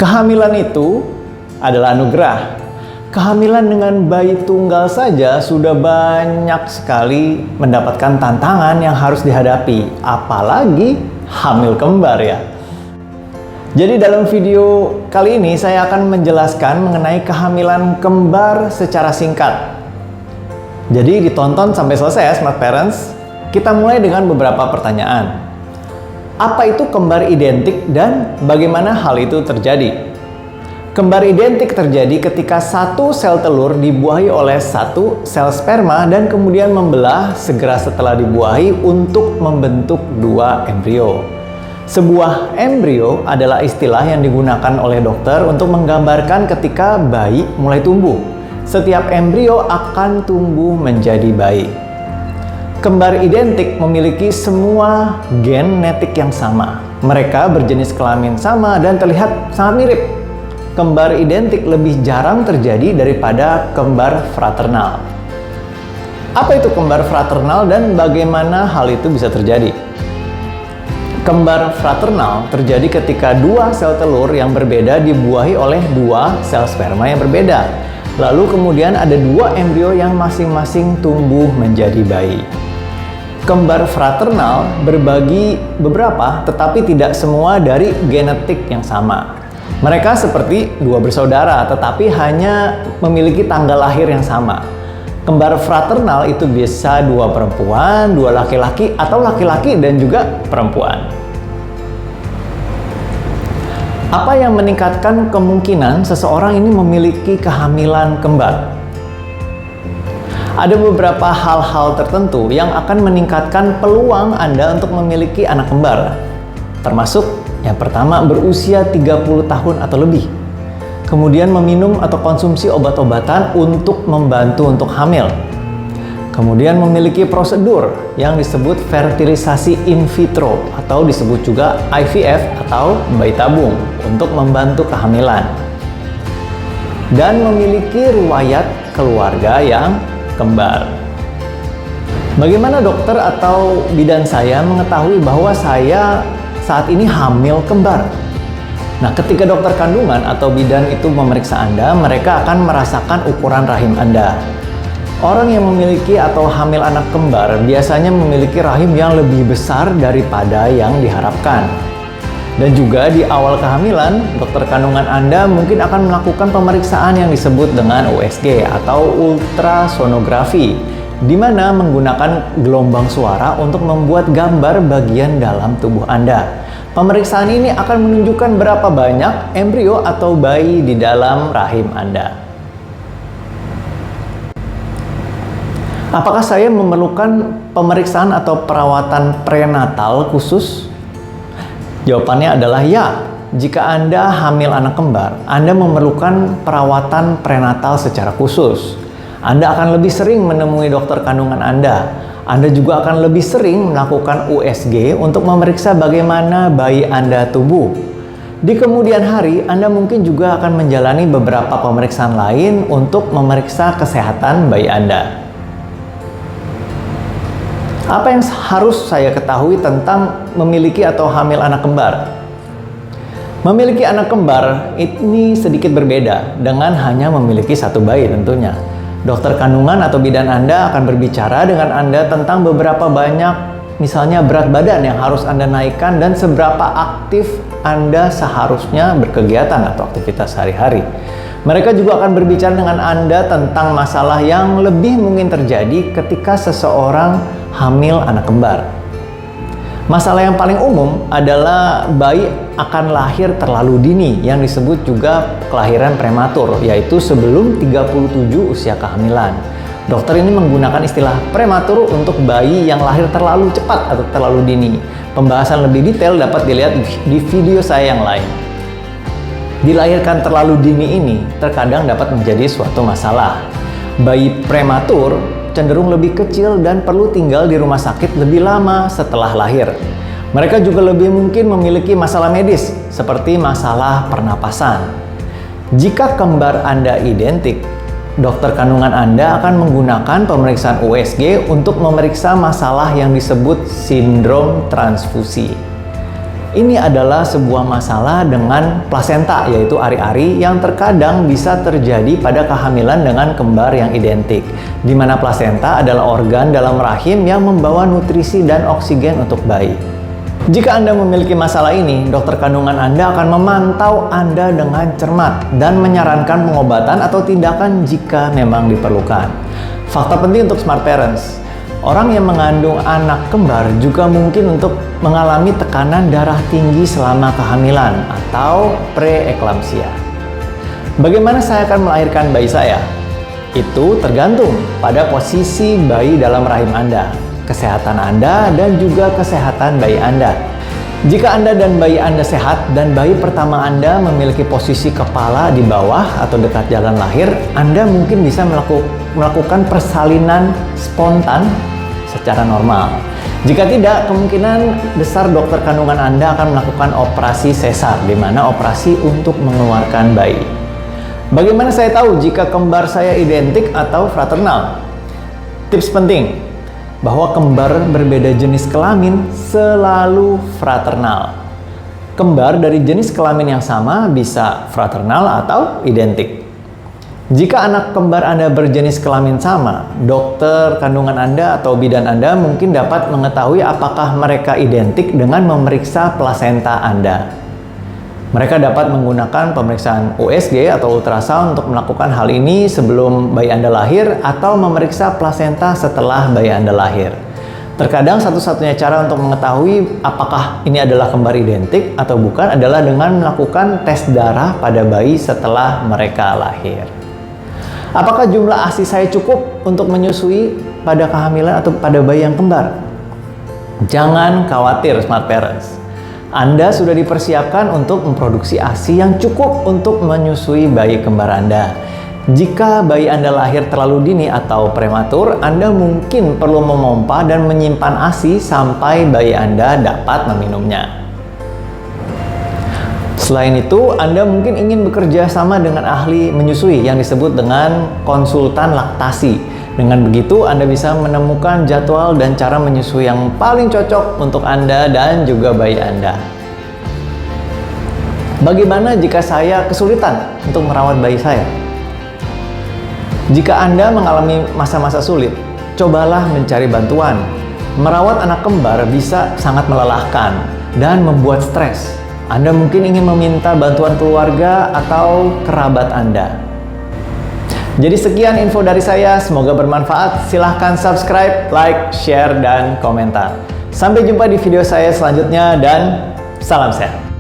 Kehamilan itu adalah anugerah. Kehamilan dengan bayi tunggal saja sudah banyak sekali mendapatkan tantangan yang harus dihadapi, apalagi hamil kembar ya. Jadi dalam video kali ini saya akan menjelaskan mengenai kehamilan kembar secara singkat. Jadi ditonton sampai selesai ya Smart Parents. Kita mulai dengan beberapa pertanyaan. Apa itu kembar identik dan bagaimana hal itu terjadi? Kembar identik terjadi ketika satu sel telur dibuahi oleh satu sel sperma dan kemudian membelah segera setelah dibuahi untuk membentuk dua embrio. Sebuah embrio adalah istilah yang digunakan oleh dokter untuk menggambarkan ketika bayi mulai tumbuh. Setiap embrio akan tumbuh menjadi bayi. Kembar identik memiliki semua genetik yang sama. Mereka berjenis kelamin sama dan terlihat sangat mirip. Kembar identik lebih jarang terjadi daripada kembar fraternal. Apa itu kembar fraternal dan bagaimana hal itu bisa terjadi? Kembar fraternal terjadi ketika dua sel telur yang berbeda dibuahi oleh dua sel sperma yang berbeda. Lalu kemudian ada dua embrio yang masing-masing tumbuh menjadi bayi. Kembar fraternal berbagi beberapa, tetapi tidak semua dari genetik yang sama. Mereka seperti dua bersaudara, tetapi hanya memiliki tanggal lahir yang sama. Kembar fraternal itu bisa dua perempuan, dua laki-laki, atau laki-laki dan juga perempuan. Apa yang meningkatkan kemungkinan seseorang ini memiliki kehamilan kembar? Ada beberapa hal-hal tertentu yang akan meningkatkan peluang Anda untuk memiliki anak kembar. Termasuk yang pertama, berusia 30 tahun atau lebih. Kemudian meminum atau konsumsi obat-obatan untuk membantu untuk hamil. Kemudian memiliki prosedur yang disebut fertilisasi in vitro atau disebut juga IVF atau bayi tabung untuk membantu kehamilan. Dan memiliki riwayat keluarga yang kembar. Bagaimana dokter atau bidan saya mengetahui bahwa saya saat ini hamil kembar? Nah, ketika dokter kandungan atau bidan itu memeriksa Anda, mereka akan merasakan ukuran rahim Anda. Orang yang memiliki atau hamil anak kembar biasanya memiliki rahim yang lebih besar daripada yang diharapkan. Dan juga di awal kehamilan, dokter kandungan Anda mungkin akan melakukan pemeriksaan yang disebut dengan USG atau ultrasonografi, di mana menggunakan gelombang suara untuk membuat gambar bagian dalam tubuh Anda. Pemeriksaan ini akan menunjukkan berapa banyak embrio atau bayi di dalam rahim Anda. Apakah saya memerlukan pemeriksaan atau perawatan prenatal khusus? Jawabannya adalah ya. Jika Anda hamil anak kembar, Anda memerlukan perawatan prenatal secara khusus. Anda akan lebih sering menemui dokter kandungan Anda. Anda juga akan lebih sering melakukan USG untuk memeriksa bagaimana bayi Anda tumbuh. Di kemudian hari, Anda mungkin juga akan menjalani beberapa pemeriksaan lain untuk memeriksa kesehatan bayi Anda. Apa yang harus saya ketahui tentang memiliki atau hamil anak kembar? Memiliki anak kembar ini sedikit berbeda dengan hanya memiliki satu bayi tentunya. Dokter kandungan atau bidan Anda akan berbicara dengan Anda tentang beberapa banyak, misalnya berat badan yang harus Anda naikkan dan seberapa aktif Anda seharusnya berkegiatan atau aktivitas sehari-hari. Mereka juga akan berbicara dengan Anda tentang masalah yang lebih mungkin terjadi ketika seseorang hamil anak kembar. Masalah yang paling umum adalah bayi akan lahir terlalu dini yang disebut juga kelahiran prematur, yaitu sebelum 37 usia kehamilan. Dokter ini menggunakan istilah prematur untuk bayi yang lahir terlalu cepat atau terlalu dini. Pembahasan lebih detail dapat dilihat di video saya yang lain. Dilahirkan terlalu dini ini terkadang dapat menjadi suatu masalah. Bayi prematur cenderung lebih kecil dan perlu tinggal di rumah sakit lebih lama setelah lahir. Mereka juga lebih mungkin memiliki masalah medis, seperti masalah pernapasan. Jika kembar Anda identik, dokter kandungan Anda akan menggunakan pemeriksaan USG untuk memeriksa masalah yang disebut sindrom transfusi. Ini adalah sebuah masalah dengan plasenta, yaitu ari-ari yang terkadang bisa terjadi pada kehamilan dengan kembar yang identik, di mana plasenta adalah organ dalam rahim yang membawa nutrisi dan oksigen untuk bayi. Jika Anda memiliki masalah ini, dokter kandungan Anda akan memantau Anda dengan cermat dan menyarankan pengobatan atau tindakan jika memang diperlukan. Fakta penting untuk smart parents. Orang yang mengandung anak kembar juga mungkin untuk mengalami tekanan darah tinggi selama kehamilan atau preeklampsia. Bagaimana saya akan melahirkan bayi saya? Itu tergantung pada posisi bayi dalam rahim Anda, kesehatan Anda, dan juga kesehatan bayi Anda. Jika Anda dan bayi Anda sehat dan bayi pertama Anda memiliki posisi kepala di bawah atau dekat jalan lahir, Anda mungkin bisa melakukan persalinan spontan secara normal. Jika tidak, kemungkinan besar dokter kandungan Anda akan melakukan operasi sesar, di mana operasi untuk mengeluarkan bayi. Bagaimana saya tahu jika kembar saya identik atau fraternal? Tips penting, bahwa kembar berbeda jenis kelamin selalu fraternal. Kembar dari jenis kelamin yang sama bisa fraternal atau identik. Jika anak kembar Anda berjenis kelamin sama, dokter kandungan Anda atau bidan Anda mungkin dapat mengetahui apakah mereka identik dengan memeriksa plasenta Anda. Mereka dapat menggunakan pemeriksaan USG atau ultrasound untuk melakukan hal ini sebelum bayi Anda lahir atau memeriksa plasenta setelah bayi Anda lahir. Terkadang satu-satunya cara untuk mengetahui apakah ini adalah kembar identik atau bukan adalah dengan melakukan tes darah pada bayi setelah mereka lahir. Apakah jumlah ASI saya cukup untuk menyusui pada kehamilan atau pada bayi yang kembar? Jangan khawatir smart parents. Anda sudah dipersiapkan untuk memproduksi ASI yang cukup untuk menyusui bayi kembar Anda. Jika bayi Anda lahir terlalu dini atau prematur, Anda mungkin perlu memompa dan menyimpan ASI sampai bayi Anda dapat meminumnya. Selain itu, Anda mungkin ingin bekerja sama dengan ahli menyusui yang disebut dengan konsultan laktasi. Dengan begitu, Anda bisa menemukan jadwal dan cara menyusui yang paling cocok untuk Anda dan juga bayi Anda. Bagaimana jika saya kesulitan untuk merawat bayi saya? Jika Anda mengalami masa-masa sulit, cobalah mencari bantuan. Merawat anak kembar bisa sangat melelahkan dan membuat stres. Anda mungkin ingin meminta bantuan keluarga atau kerabat Anda. Jadi sekian info dari saya, semoga bermanfaat. Silahkan subscribe, like, share, dan komentar. Sampai jumpa di video saya selanjutnya dan salam sehat.